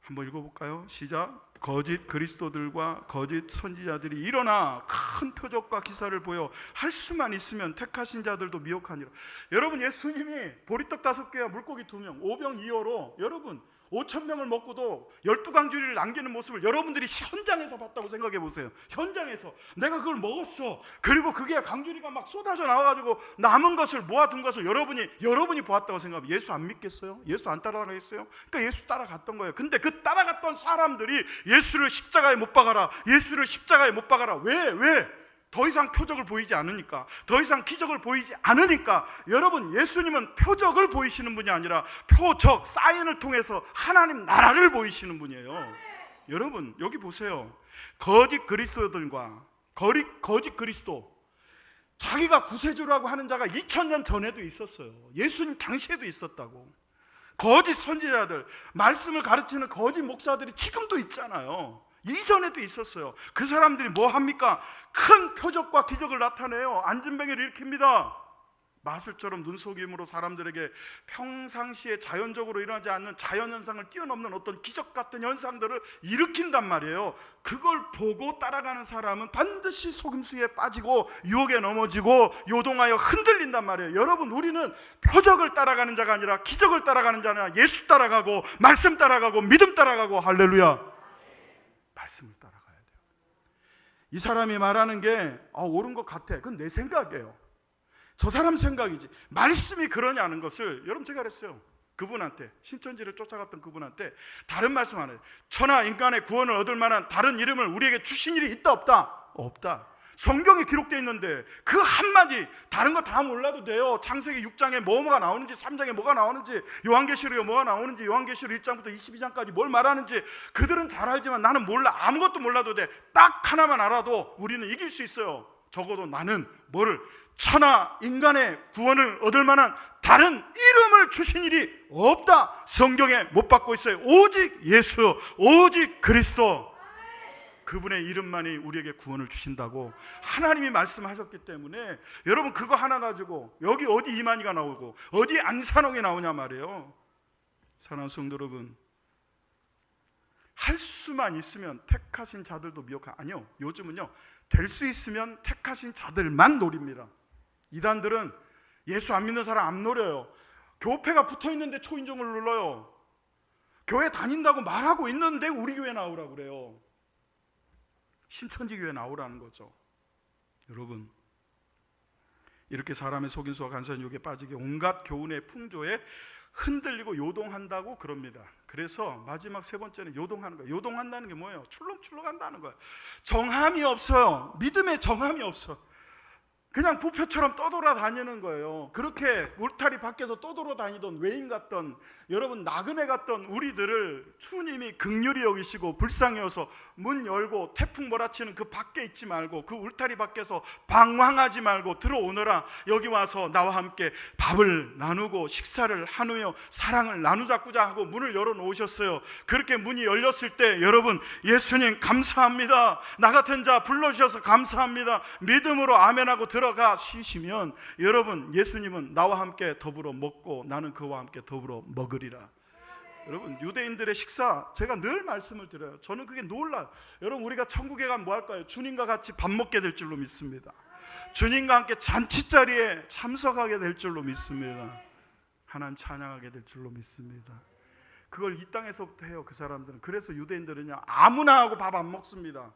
한번 읽어볼까요? 시작. 거짓 그리스도들과 거짓 선지자들이 일어나 큰 표적과 기사를 보여 할 수만 있으면 택하신 자들도 미혹하니라. 여러분, 예수님이 보리떡 5개와 물고기 2명, 5병 2어로 여러분 5,000명을 먹고도 12강주리를 남기는 모습을 여러분들이 현장에서 봤다고 생각해 보세요. 현장에서 내가 그걸 먹었어. 그리고 그게 강주리가 막 쏟아져 나와가지고 남은 것을 모아둔 것을 여러분이 보았다고 생각하면 예수 안 믿겠어요? 예수 안 따라가겠어요? 그러니까 예수 따라갔던 거예요. 근데 그 따라갔던 사람들이 예수를 십자가에 못 박아라, 예수를 십자가에 못 박아라. 왜? 더 이상 표적을 보이지 않으니까, 더 이상 기적을 보이지 않으니까. 여러분, 예수님은 표적을 보이시는 분이 아니라 표적, 사인을 통해서 하나님 나라를 보이시는 분이에요. 여러분, 여기 보세요. 거짓 그리스도들과 거짓 그리스도, 자기가 구세주라고 하는 자가 2000년 전에도 있었어요. 예수님 당시에도 있었다고. 거짓 선지자들, 말씀을 가르치는 거짓 목사들이 지금도 있잖아요. 이전에도 있었어요. 그 사람들이 뭐 합니까? 큰 표적과 기적을 나타내요. 안진뱅이를 일으킵니다. 마술처럼 눈속임으로 사람들에게 평상시에 자연적으로 일어나지 않는 자연현상을 뛰어넘는 어떤 기적 같은 현상들을 일으킨단 말이에요. 그걸 보고 따라가는 사람은 반드시 속임수에 빠지고 유혹에 넘어지고 요동하여 흔들린단 말이에요. 여러분, 우리는 표적을 따라가는 자가 아니라 기적을 따라가는 자가 아니라 예수 따라가고 말씀 따라가고 믿음 따라가고, 할렐루야, 말씀을 따라가야 돼요. 이 사람이 말하는 게 옳은 것 같아. 그건 내 생각이에요. 저 사람 생각이지. 말씀이 그러냐는 것을 여러분, 제가 그랬어요. 그분한테, 신천지를 쫓아갔던 그분한테 다른 말씀 안 해요. 천하 인간의 구원을 얻을 만한 다른 이름을 우리에게 주신 일이 있다 없다? 없다. 성경에 기록되어 있는데 그 한마디, 다른 거 다 몰라도 돼요. 창세기 6장에 뭐가 나오는지, 3장에 뭐가 나오는지, 요한계시록에 뭐가 나오는지, 요한계시록 1장부터 22장까지 뭘 말하는지 그들은 잘 알지만 나는 몰라. 아무것도 몰라도 돼. 딱 하나만 알아도 우리는 이길 수 있어요. 적어도 나는 뭐를, 천하 인간의 구원을 얻을 만한 다른 이름을 주신 일이 없다. 성경에 못 받고 있어요. 오직 예수, 오직 그리스도, 그분의 이름만이 우리에게 구원을 주신다고 하나님이 말씀하셨기 때문에 여러분, 그거 하나 가지고 여기 어디 이만희가 나오고 어디 안산홍이 나오냐 말이에요. 사랑하는 성도 여러분, 할 수만 있으면 택하신 자들도 미혹하. 아니요, 요즘은요, 될 수 있으면 택하신 자들만 노립니다. 이단들은 예수 안 믿는 사람 안 노려요. 교회가 붙어있는데 초인종을 눌러요. 교회 다닌다고 말하고 있는데 우리 교회 나오라고 그래요. 신천지 교회 나오라는 거죠. 여러분, 이렇게 사람의 속임수와 간사한 유혹에 빠지게 온갖 교훈의 풍조에 흔들리고 요동한다고 그럽니다. 그래서 마지막 세 번째는 요동하는 거예요. 요동한다는 게 뭐예요? 출렁출렁한다는 거예요. 정함이 없어요. 믿음에 정함이 없어. 그냥 부표처럼 떠돌아다니는 거예요. 그렇게 울타리 밖에서 떠돌아다니던 외인 같던, 여러분 나그네 같던 우리들을 주님이 긍휼히 여기시고 불쌍히 여서 문 열고 태풍 몰아치는 그 밖에 있지 말고 그 울타리 밖에서 방황하지 말고 들어오너라. 여기 와서 나와 함께 밥을 나누고 식사를 하누며 사랑을 나누자꾸자 하고 문을 열어놓으셨어요. 그렇게 문이 열렸을 때 여러분, 예수님 감사합니다, 나 같은 자 불러주셔서 감사합니다, 믿음으로 아멘하고 들어가 쉬시면 여러분, 예수님은 나와 함께 더불어 먹고 나는 그와 함께 더불어 먹으리라. 여러분, 유대인들의 식사, 제가 늘 말씀을 드려요. 저는 그게 놀라요. 여러분, 우리가 천국에 가면 뭐 할까요? 주님과 같이 밥 먹게 될 줄로 믿습니다. 주님과 함께 잔치자리에 참석하게 될 줄로 믿습니다. 하나님 찬양하게 될 줄로 믿습니다. 그걸 이 땅에서부터 해요, 그 사람들은. 그래서 유대인들은요, 아무나 하고 밥 안 먹습니다.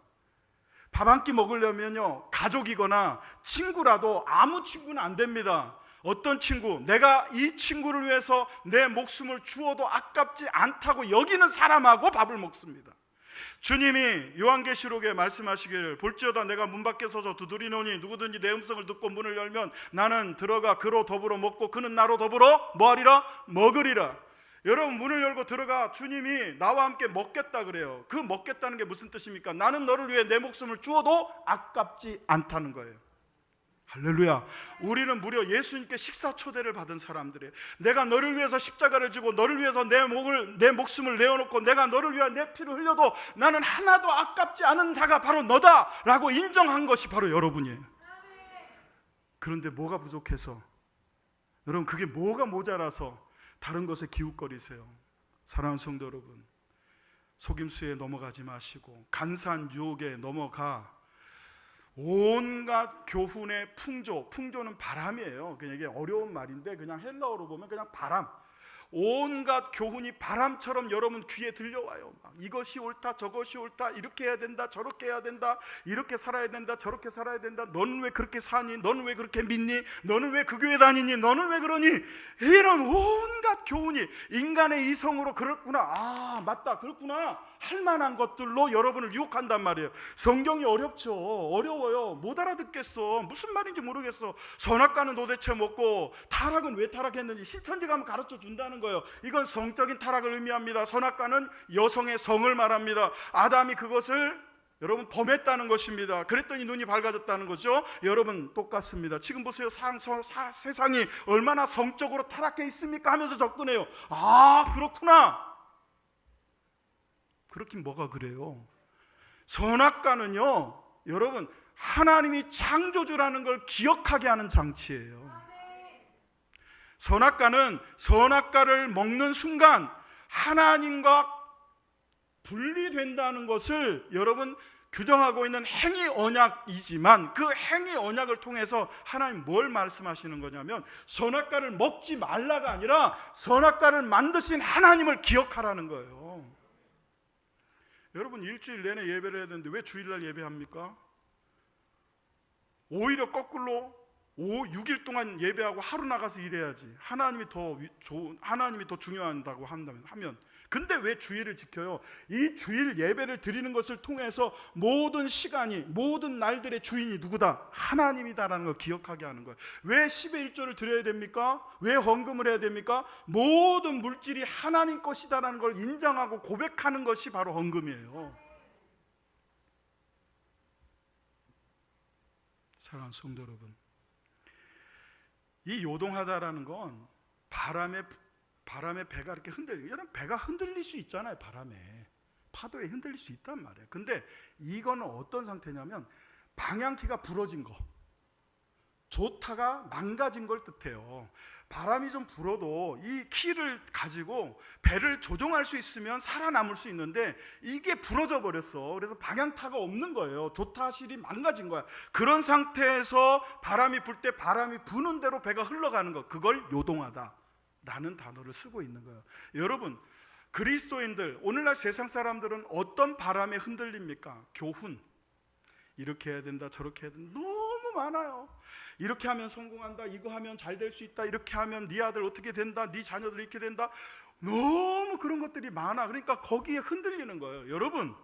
밥 한 끼 먹으려면요, 가족이거나 친구라도 아무 친구는 안 됩니다. 어떤 친구, 내가 이 친구를 위해서 내 목숨을 주어도 아깝지 않다고 여기는 사람하고 밥을 먹습니다. 주님이 요한계시록에 말씀하시기를 볼지어다 내가 문 밖에 서서 두드리노니 누구든지 내 음성을 듣고 문을 열면 나는 들어가 그로 더불어 먹고 그는 나로 더불어 뭐하리라? 먹으리라. 여러분, 문을 열고 들어가 주님이 나와 함께 먹겠다 그래요. 그 먹겠다는 게 무슨 뜻입니까? 나는 너를 위해 내 목숨을 주어도 아깝지 않다는 거예요. 할렐루야. 우리는 무려 예수님께 식사 초대를 받은 사람들이에요. 내가 너를 위해서 십자가를 지고 너를 위해서 내 목숨을 내어놓고 내가 너를 위해 내 피를 흘려도 나는 하나도 아깝지 않은 자가 바로 너다 라고 인정한 것이 바로 여러분이에요. 그런데 뭐가 부족해서, 여러분, 그게 뭐가 모자라서 다른 것에 기웃거리세요? 사랑하는 성도 여러분, 속임수에 넘어가지 마시고 간사한 유혹에 넘어가 온갖 교훈의 풍조는 바람이에요. 그냥 이게 어려운 말인데 그냥 헬라어로 보면 그냥 바람. 온갖 교훈이 바람처럼 여러분 귀에 들려와요. 막 이것이 옳다, 저것이 옳다, 이렇게 해야 된다, 저렇게 해야 된다, 이렇게 살아야 된다, 저렇게 살아야 된다, 너는 왜 그렇게 사니, 너는 왜 그렇게 믿니, 너는 왜 그 교회 다니니, 너는 왜 그러니, 이런 온갖 교훈이 인간의 이성으로 그렇구나, 아 맞다, 그렇구나 할 만한 것들로 여러분을 유혹한단 말이에요. 성경이 어렵죠. 어려워요. 못 알아듣겠어. 무슨 말인지 모르겠어. 선악과는 도대체 뭐고 타락은 왜 타락했는지 실천지 가면 가르쳐 준다는 거예요. 이건 성적인 타락을 의미합니다. 선악과는 여성의 성을 말합니다. 아담이 그것을 여러분 범했다는 것입니다. 그랬더니 눈이 밝아졌다는 거죠. 여러분 똑같습니다. 지금 보세요. 세상이 얼마나 성적으로 타락해 있습니까 하면서 접근해요. 아 그렇구나. 그렇긴 뭐가 그래요. 선악과는요, 여러분 하나님이 창조주라는 걸 기억하게 하는 장치예요. 선악과는 선악과를 먹는 순간 하나님과 분리된다는 것을 여러분 규정하고 있는 행위 언약이지만, 그 행위 언약을 통해서 하나님 뭘 말씀하시는 거냐면 선악과를 먹지 말라가 아니라 선악과를 만드신 하나님을 기억하라는 거예요. 여러분 일주일 내내 예배를 해야 되는데 왜 주일날 예배합니까? 오히려 거꾸로 6일 동안 예배하고 하루 나가서 일해야지. 하나님이 더 중요하다고 하면. 근데 왜 주일을 지켜요? 이 주일 예배를 드리는 것을 통해서 모든 시간이, 모든 날들의 주인이 누구다? 하나님이다라는 걸 기억하게 하는 거예요. 왜 10의 1조를 드려야 됩니까? 왜 헌금을 해야 됩니까? 모든 물질이 하나님 것이다라는 걸 인정하고 고백하는 것이 바로 헌금이에요. 사랑하는 성도 여러분, 이 요동하다라는 건 바람에 배가 이렇게 흔들리고, 여러분 배가 흔들릴 수 있잖아요. 바람에, 파도에 흔들릴 수 있단 말이에요. 근데 이거는 어떤 상태냐면 방향키가 부러진 거, 조타가 망가진 걸 뜻해요. 바람이 좀 불어도 이 키를 가지고 배를 조종할 수 있으면 살아남을 수 있는데 이게 부러져 버렸어. 그래서 방향타가 없는 거예요. 조타실이 망가진 거야. 그런 상태에서 바람이 불 때 바람이 부는 대로 배가 흘러가는 거, 그걸 요동하다 라는 단어를 쓰고 있는 거예요. 여러분 그리스도인들, 오늘날 세상 사람들은 어떤 바람에 흔들립니까? 교훈, 이렇게 해야 된다, 저렇게 해야 된다, 너무 많아요. 이렇게 하면 성공한다, 이거 하면 잘 될 수 있다, 이렇게 하면 네 아들 어떻게 된다, 네 자녀들 이렇게 된다, 너무 그런 것들이 많아. 그러니까 거기에 흔들리는 거예요. 여러분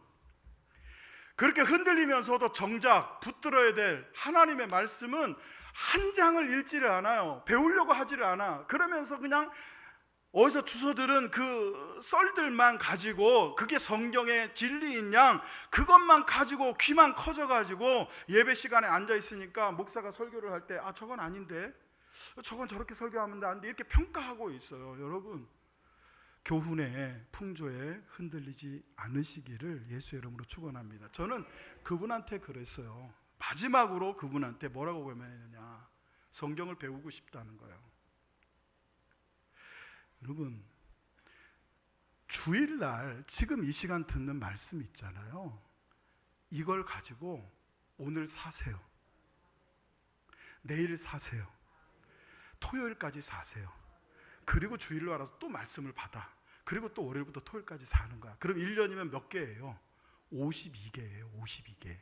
그렇게 흔들리면서도 정작 붙들어야 될 하나님의 말씀은 한 장을 읽지를 않아요. 배우려고 하지를 않아. 그러면서 그냥 어디서 주워들은 그 썰들만 가지고 그게 성경의 진리인 양 그것만 가지고 귀만 커져가지고 예배 시간에 앉아 있으니까 목사가 설교를 할 때 저건 아닌데, 저건 저렇게 설교하면 안 돼, 이렇게 평가하고 있어요. 여러분, 교훈의 풍조에 흔들리지 않으시기를 예수의 이름으로 축원합니다. 저는 그분한테 그랬어요. 마지막으로 그분한테 뭐라고 고백했느냐, 성경을 배우고 싶다는 거예요. 여러분, 주일날 지금 이 시간 듣는 말씀 있잖아요. 이걸 가지고 오늘 사세요. 내일 사세요. 토요일까지 사세요. 그리고 주일로 알아서 또 말씀을 받아. 그리고 또 월요일부터 토요일까지 사는 거야. 그럼 1년이면 몇 개예요? 52개예요. 52개.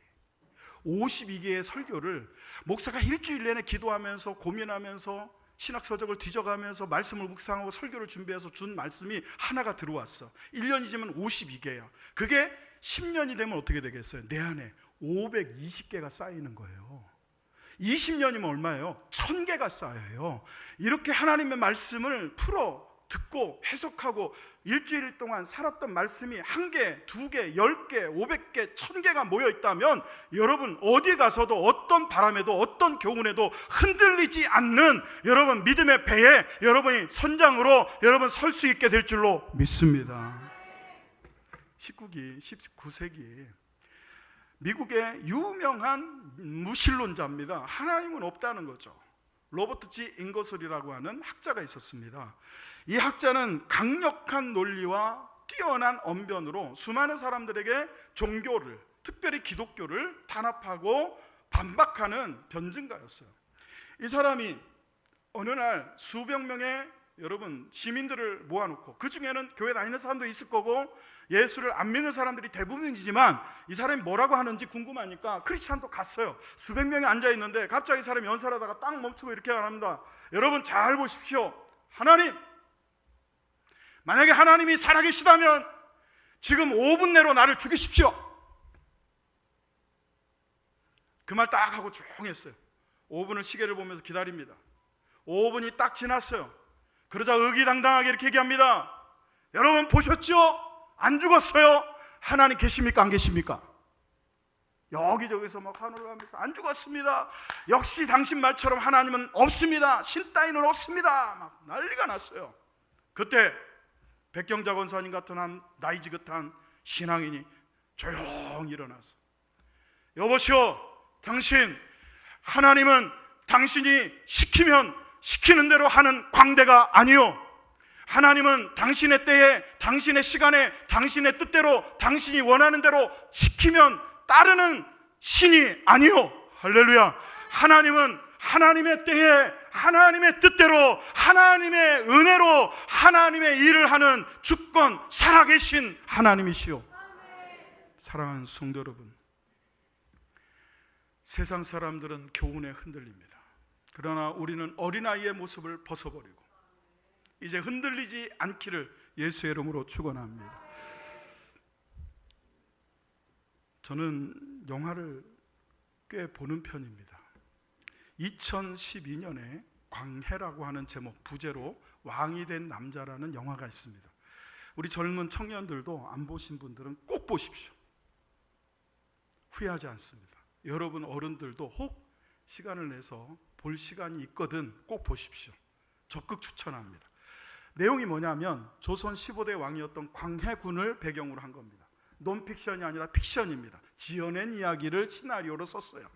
52개의 설교를 목사가 일주일 내내 기도하면서 고민하면서 신학서적을 뒤져가면서 말씀을 묵상하고 설교를 준비해서 준 말씀이 하나가 들어왔어. 1년이지만 52개야. 그게 10년이 되면 어떻게 되겠어요? 내 안에 520개가 쌓이는 거예요. 20년이면 얼마예요? 1000개가 쌓여요. 이렇게 하나님의 말씀을 풀어 듣고 해석하고 일주일 동안 살았던 말씀이 1개, 2개, 10개, 500개, 1000개가 모여 있다면 여러분 어디 가서도 어떤 바람에도 어떤 교훈에도 흔들리지 않는 여러분 믿음의 배에 여러분이 선장으로 여러분 설 수 있게 될 줄로 믿습니다. 19세기 미국의 유명한 무신론자입니다. 하나님은 없다는 거죠. 로버트 G 잉거슬이라고 하는 학자가 있었습니다. 이 학자는 강력한 논리와 뛰어난 언변으로 수많은 사람들에게 종교를, 특별히 기독교를 탄압하고 반박하는 변증가였어요. 이 사람이 어느 날 수백 명의 여러분 시민들을 모아놓고, 그 중에는 교회 다니는 사람도 있을 거고 예수를 안 믿는 사람들이 대부분이지만 이 사람이 뭐라고 하는지 궁금하니까 크리스찬도 갔어요. 수백 명이 앉아있는데 갑자기 이 사람이 연설하다가 딱 멈추고 이렇게 말합니다. 여러분 잘 보십시오. 하나님, 만약에 하나님이 살아계시다면 지금 5분 내로 나를 죽이십시오. 그 말 딱 하고 조용했어요. 5분을 시계를 보면서 기다립니다. 5분이 딱 지났어요. 그러자 의기당당하게 이렇게 얘기합니다. 여러분 보셨죠? 안 죽었어요. 하나님 계십니까? 안 계십니까? 여기저기서 막 환호를 하면서 안 죽었습니다. 역시 당신 말처럼 하나님은 없습니다. 신 따위는 없습니다. 막 난리가 났어요. 그때 백경자 권사님 같은 한 나이 지긋한 신앙인이 조용히 일어나서, 여보시오, 당신, 하나님은 당신이 시키면 시키는 대로 하는 광대가 아니요, 하나님은 당신의 때에 당신의 시간에 당신의 뜻대로 당신이 원하는 대로 시키면 따르는 신이 아니요, 할렐루야. 하나님은 하나님의 때에 하나님의 뜻대로 하나님의 은혜로 하나님의 일을 하는 주권 살아계신 하나님이시요. 사랑하는 성도 여러분, 세상 사람들은 교훈에 흔들립니다. 그러나 우리는 어린아이의 모습을 벗어버리고 이제 흔들리지 않기를 예수의 이름으로 축원합니다. 저는 영화를 꽤 보는 편입니다. 2012년에 광해라고 하는 제목, 부제로 왕이 된 남자라는 영화가 있습니다. 우리 젊은 청년들도 안 보신 분들은 꼭 보십시오. 후회하지 않습니다. 여러분 어른들도 혹 시간을 내서 볼 시간이 있거든 꼭 보십시오. 적극 추천합니다. 내용이 뭐냐면 조선 15대 왕이었던 광해군을 배경으로 한 겁니다. 논픽션이 아니라 픽션입니다. 지어낸 이야기를 시나리오로 썼어요.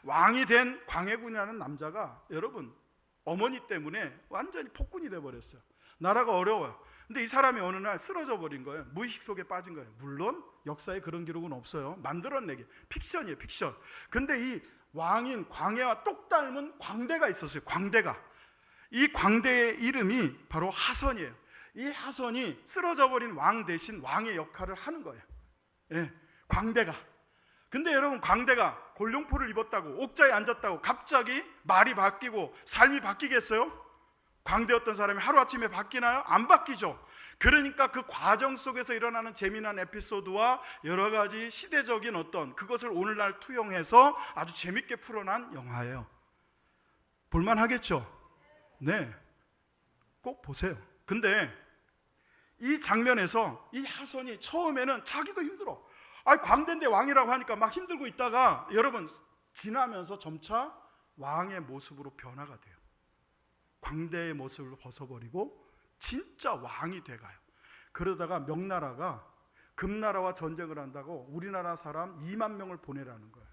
왕이 된 광해군이라는 남자가 여러분 어머니 때문에 완전히 폭군이 돼버렸어요. 나라가 어려워요. 근데 이 사람이 어느 날 쓰러져 버린 거예요. 무의식 속에 빠진 거예요. 물론 역사에 그런 기록은 없어요. 만들어내기 픽션이에요, 픽션. 근데 이 왕인 광해와 똑 닮은 광대가 있었어요. 광대가. 이 광대의 이름이 바로 하선이에요. 이 하선이 쓰러져 버린 왕 대신 왕의 역할을 하는 거예요. 예, 광대가. 근데 여러분 광대가 골룡포를 입었다고 옥자에 앉았다고 갑자기 말이 바뀌고 삶이 바뀌겠어요? 광대였던 사람이 하루아침에 바뀌나요? 안 바뀌죠. 그러니까 그 과정 속에서 일어나는 재미난 에피소드와 여러 가지 시대적인 어떤 그것을 오늘날 투영해서 아주 재밌게 풀어난 영화예요. 볼만하겠죠? 네, 꼭 보세요. 근데 이 장면에서 이 야손이 처음에는 자기도 힘들어. 광대인데 왕이라고 하니까 막 힘들고 있다가 여러분 지나면서 점차 왕의 모습으로 변화가 돼요. 광대의 모습을 벗어버리고 진짜 왕이 돼가요. 그러다가 명나라가 금나라와 전쟁을 한다고 우리나라 사람 2만 명을 보내라는 거예요.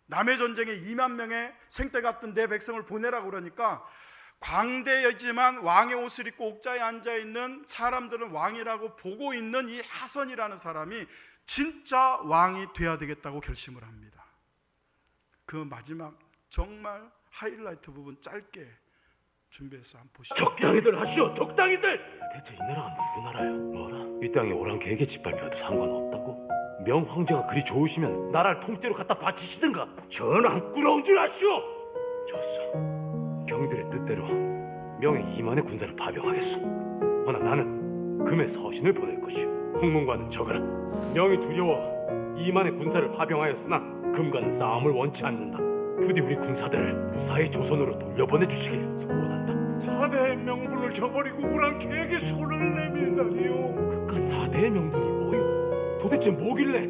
남의 전쟁에 2만 명의 생떼 같은 내 백성을 보내라고 그러니까 광대이지만 왕의 옷을 입고 옥자에 앉아있는 사람들은 왕이라고 보고 있는 이 하선이라는 사람이 진짜 왕이 돼야 되겠다고 결심을 합니다. 그 마지막 정말 하이라이트 부분 짧게 준비해서 한번 보시죠. 적당히들 하시오, 적당히들. 대체 이 나라가 누구 나라요? 뭐라? 이 땅에 오랑캐에게 짓밟혀도 상관없다고? 명황제가 그리 좋으시면 나라를 통째로 갖다 바치시든가. 전하 부끄러운 줄 아시오. 좋소. 경들의 뜻대로 명의 2만의 군사를 파병하겠소. 허나 나는 금의 서신을 보낼 것이오. 홍문과는 적어라. 명이 두려워 2만의 군사를 파병하였으나 금과는 싸움을 원치 않는다. 부디 우리 군사들을 무사히 조선으로 돌려보내 주시길 소원한다. 4대의 명분을 저버리고 오랑캐에게 손을 내밀다니요. 그깟 4대의 명분이 뭐요? 도대체 뭐길래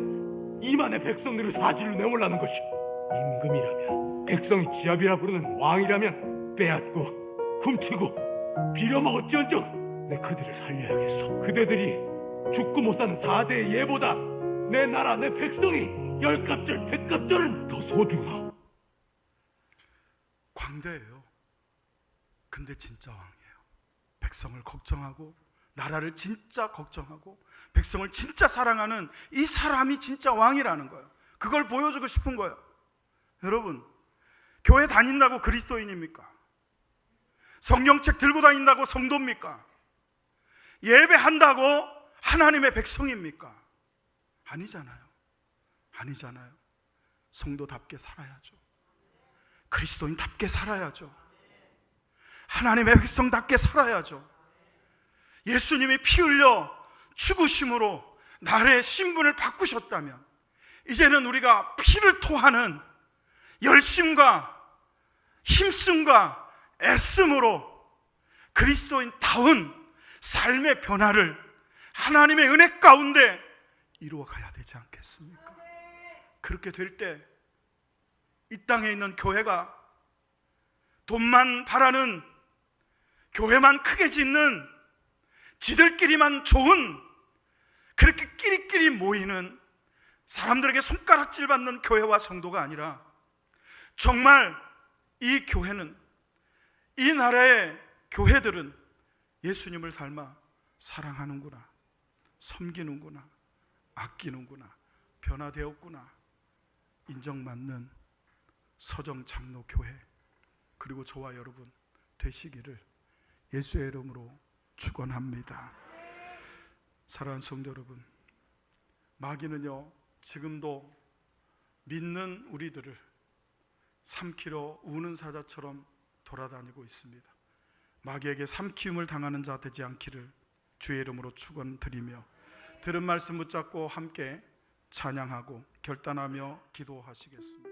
2만의 백성들을 사지로 내몰라는 것이? 임금이라면, 백성이 지압이라 부르는 왕이라면 빼앗고 훔치고 빌어먹었지언정 내 그들을 살려야겠어. 그대들이 죽고 못 사는 4대의 예보다 내 나라 내 백성이 10갑절 100갑절은 더 소중하오. 광대예요. 근데 진짜 왕이에요. 백성을 걱정하고 나라를 진짜 걱정하고 백성을 진짜 사랑하는 이 사람이 진짜 왕이라는 거예요. 그걸 보여주고 싶은 거예요. 여러분, 교회 다닌다고 그리스도인입니까? 성경책 들고 다닌다고 성도입니까? 예배한다고 하나님의 백성입니까? 아니잖아요. 아니잖아요. 성도답게 살아야죠. 그리스도인답게 살아야죠. 하나님의 백성답게 살아야죠. 예수님이 피 흘려 죽으심으로 나의 신분을 바꾸셨다면 이제는 우리가 피를 토하는 열심과 힘씀과 애씀으로 그리스도인다운 삶의 변화를 하나님의 은혜 가운데 이루어가야 되지 않겠습니까? 그렇게 될 때 이 땅에 있는 교회가 돈만 바라는, 교회만 크게 짓는, 지들끼리만 좋은, 그렇게 끼리끼리 모이는, 사람들에게 손가락질 받는 교회와 성도가 아니라 정말 이 교회는, 이 나라의 교회들은 예수님을 닮아 사랑하는구나, 섬기는구나, 아끼는구나, 변화되었구나 인정받는 서정 장로 교회, 그리고 저와 여러분 되시기를 예수의 이름으로 축원합니다. 사랑하는 성도 여러분, 마귀는요 지금도 믿는 우리들을 삼키려 우는 사자처럼 돌아다니고 있습니다. 마귀에게 삼키움을 당하는 자 되지 않기를 주의 이름으로 축원드리며 들은 말씀 붙잡고 함께 찬양하고 결단하며 기도하시겠습니다.